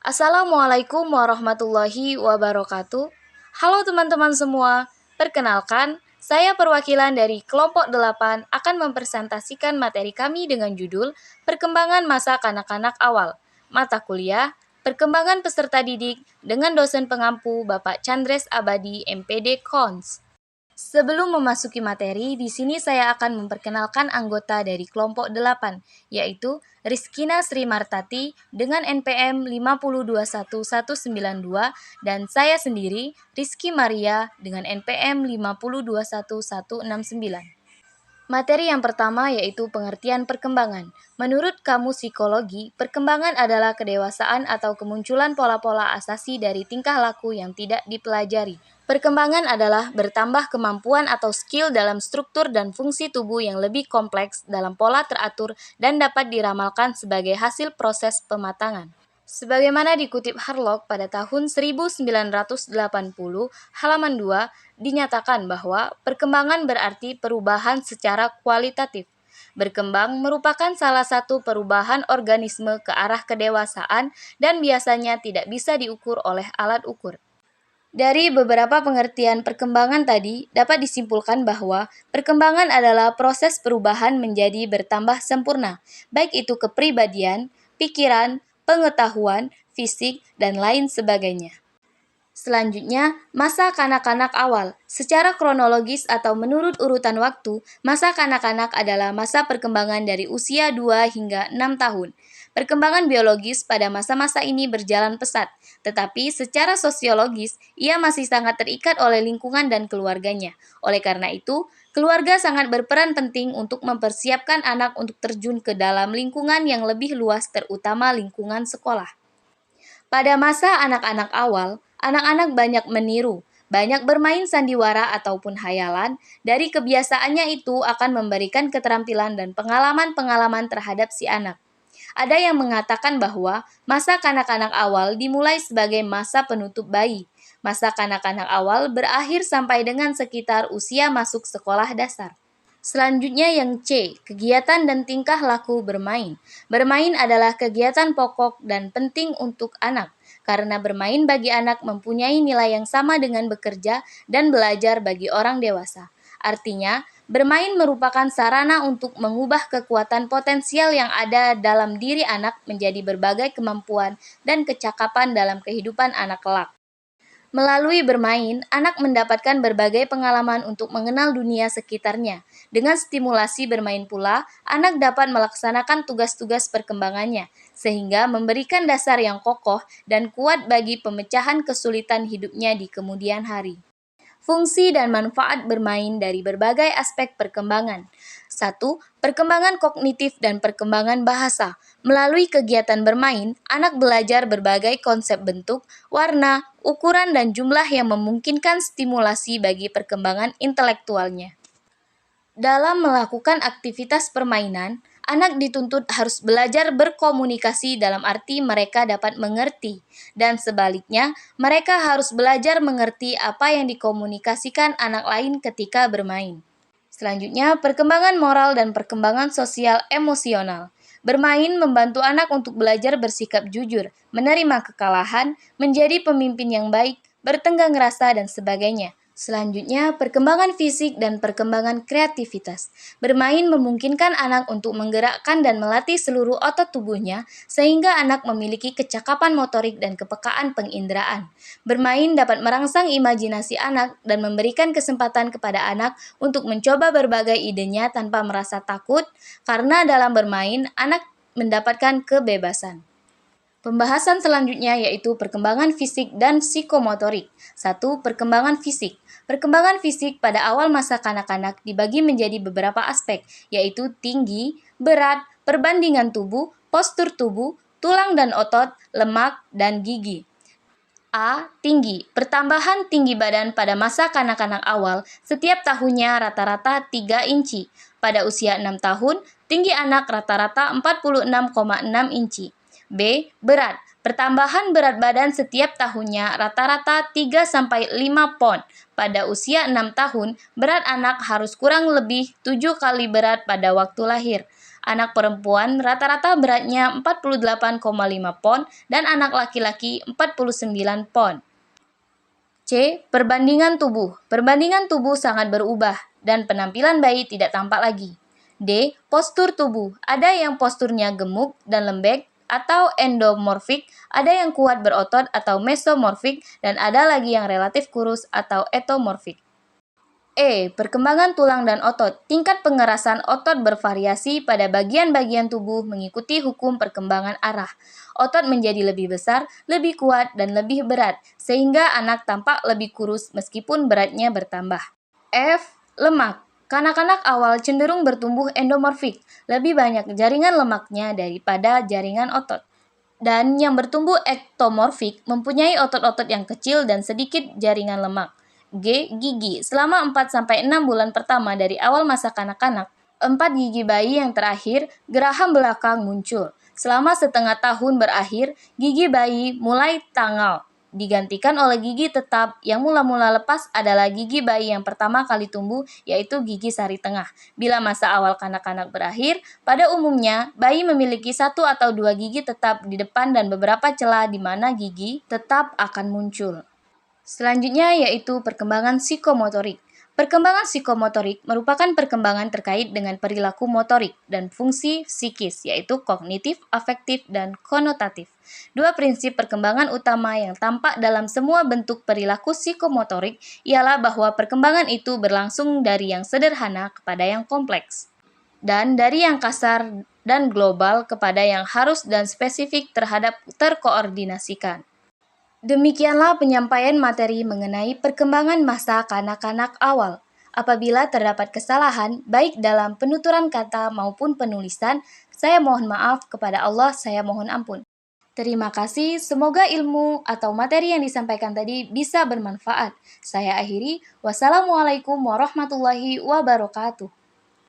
Assalamualaikum warahmatullahi wabarakatuh. Halo teman-teman semua, perkenalkan, saya perwakilan dari kelompok 8 akan mempresentasikan materi kami dengan judul Perkembangan Masa Kanak-kanak Awal, mata kuliah Perkembangan Peserta Didik dengan dosen pengampu Bapak Chandres Abadi MPD Kons. Sebelum memasuki materi, di sini saya akan memperkenalkan anggota dari kelompok 8, yaitu Rizkina Sri Martati dengan NPM 5021192 dan saya sendiri, Rizky Maria dengan NPM 5021169. Materi yang pertama yaitu pengertian perkembangan. Menurut Kamus Psikologi, perkembangan adalah kedewasaan atau kemunculan pola-pola asasi dari tingkah laku yang tidak dipelajari. Perkembangan adalah bertambah kemampuan atau skill dalam struktur dan fungsi tubuh yang lebih kompleks dalam pola teratur dan dapat diramalkan sebagai hasil proses pematangan. Sebagaimana dikutip Harlock pada tahun 1980, halaman 2, dinyatakan bahwa perkembangan berarti perubahan secara kualitatif. Berkembang merupakan salah satu perubahan organisme ke arah kedewasaan dan biasanya tidak bisa diukur oleh alat ukur. Dari beberapa pengertian perkembangan tadi, dapat disimpulkan bahwa perkembangan adalah proses perubahan menjadi bertambah sempurna, baik itu kepribadian, pikiran, pengetahuan, fisik, dan lain sebagainya. Selanjutnya, masa kanak-kanak awal. Secara kronologis atau menurut urutan waktu, masa kanak-kanak adalah masa perkembangan dari usia 2 hingga 6 tahun. Perkembangan biologis pada masa-masa ini berjalan pesat, tetapi secara sosiologis, ia masih sangat terikat oleh lingkungan dan keluarganya. Oleh karena itu, keluarga sangat berperan penting untuk mempersiapkan anak untuk terjun ke dalam lingkungan yang lebih luas, terutama lingkungan sekolah. Pada masa anak-anak awal, anak-anak banyak meniru, banyak bermain sandiwara ataupun hayalan. Dari kebiasaannya itu akan memberikan keterampilan dan pengalaman-pengalaman terhadap si anak. Ada yang mengatakan bahwa masa kanak-kanak awal dimulai sebagai masa penutup bayi. Masa kanak-kanak awal berakhir sampai dengan sekitar usia masuk sekolah dasar. Selanjutnya yang C, kegiatan dan tingkah laku bermain. Bermain adalah kegiatan pokok dan penting untuk anak, karena bermain bagi anak mempunyai nilai yang sama dengan bekerja dan belajar bagi orang dewasa. Artinya, bermain merupakan sarana untuk mengubah kekuatan potensial yang ada dalam diri anak menjadi berbagai kemampuan dan kecakapan dalam kehidupan anak kelak. Melalui bermain, anak mendapatkan berbagai pengalaman untuk mengenal dunia sekitarnya. Dengan stimulasi bermain pula, anak dapat melaksanakan tugas-tugas perkembangannya, sehingga memberikan dasar yang kokoh dan kuat bagi pemecahan kesulitan hidupnya di kemudian hari. Fungsi dan manfaat bermain dari berbagai aspek perkembangan. 1. Perkembangan kognitif dan perkembangan bahasa. Melalui kegiatan bermain, anak belajar berbagai konsep bentuk, warna, ukuran, dan jumlah yang memungkinkan stimulasi bagi perkembangan intelektualnya. Dalam melakukan aktivitas permainan, anak dituntut harus belajar berkomunikasi dalam arti mereka dapat mengerti, dan sebaliknya, mereka harus belajar mengerti apa yang dikomunikasikan anak lain ketika bermain. Selanjutnya, perkembangan moral dan perkembangan sosial emosional. Bermain membantu anak untuk belajar bersikap jujur, menerima kekalahan, menjadi pemimpin yang baik, bertenggang rasa, dan sebagainya. Selanjutnya, perkembangan fisik dan perkembangan kreativitas. Bermain memungkinkan anak untuk menggerakkan dan melatih seluruh otot tubuhnya, sehingga anak memiliki kecakapan motorik dan kepekaan penginderaan. Bermain dapat merangsang imajinasi anak dan memberikan kesempatan kepada anak untuk mencoba berbagai idenya tanpa merasa takut, karena dalam bermain, anak mendapatkan kebebasan. Pembahasan selanjutnya yaitu perkembangan fisik dan psikomotorik. 1. Perkembangan fisik. Perkembangan fisik pada awal masa kanak-kanak dibagi menjadi beberapa aspek, yaitu tinggi, berat, perbandingan tubuh, postur tubuh, tulang dan otot, lemak, dan gigi. A. Tinggi. Pertambahan tinggi badan pada masa kanak-kanak awal setiap tahunnya rata-rata 3 inci. Pada usia 6 tahun, tinggi anak rata-rata 46,6 inci. B. Berat. Pertambahan berat badan setiap tahunnya rata-rata 3-5 pon. Pada usia 6 tahun, berat anak harus kurang lebih 7 kali berat pada waktu lahir. Anak perempuan rata-rata beratnya 48,5 pon dan anak laki-laki 49 pon. C. Perbandingan tubuh. Perbandingan tubuh sangat berubah dan penampilan bayi tidak tampak lagi. D. Postur tubuh. Ada yang posturnya gemuk dan lembek atau endomorfik, ada yang kuat berotot atau mesomorfik, dan ada lagi yang relatif kurus atau etomorfik. E. Perkembangan tulang dan otot. Tingkat pengerasan otot bervariasi pada bagian-bagian tubuh mengikuti hukum perkembangan arah. Otot menjadi lebih besar, lebih kuat, dan lebih berat, sehingga anak tampak lebih kurus meskipun beratnya bertambah. F. Lemak. Kanak-kanak awal cenderung bertumbuh endomorfik, lebih banyak jaringan lemaknya daripada jaringan otot. Dan yang bertumbuh ektomorfik mempunyai otot-otot yang kecil dan sedikit jaringan lemak. G. Gigi. Selama 4-6 bulan pertama dari awal masa kanak-kanak, 4 gigi bayi yang terakhir, geraham belakang muncul. Selama setengah tahun berakhir, gigi bayi mulai tanggal, digantikan oleh gigi tetap. Yang mula-mula lepas adalah gigi bayi yang pertama kali tumbuh, yaitu gigi sari tengah. Bila masa awal kanak-kanak berakhir, pada umumnya bayi memiliki 1 atau 2 gigi tetap di depan dan beberapa celah di mana gigi tetap akan muncul. Selanjutnya yaitu perkembangan psikomotorik. Perkembangan psikomotorik merupakan perkembangan terkait dengan perilaku motorik dan fungsi psikis, yaitu kognitif, afektif, dan konotatif. Dua prinsip perkembangan utama yang tampak dalam semua bentuk perilaku psikomotorik ialah bahwa perkembangan itu berlangsung dari yang sederhana kepada yang kompleks, dan dari yang kasar dan global kepada yang harus dan spesifik terhadap terkoordinasikan. Demikianlah penyampaian materi mengenai perkembangan masa kanak-kanak awal. Apabila terdapat kesalahan, baik dalam penuturan kata maupun penulisan, saya mohon maaf, kepada Allah saya mohon ampun. Terima kasih, semoga ilmu atau materi yang disampaikan tadi bisa bermanfaat. Saya akhiri, wassalamualaikum warahmatullahi wabarakatuh.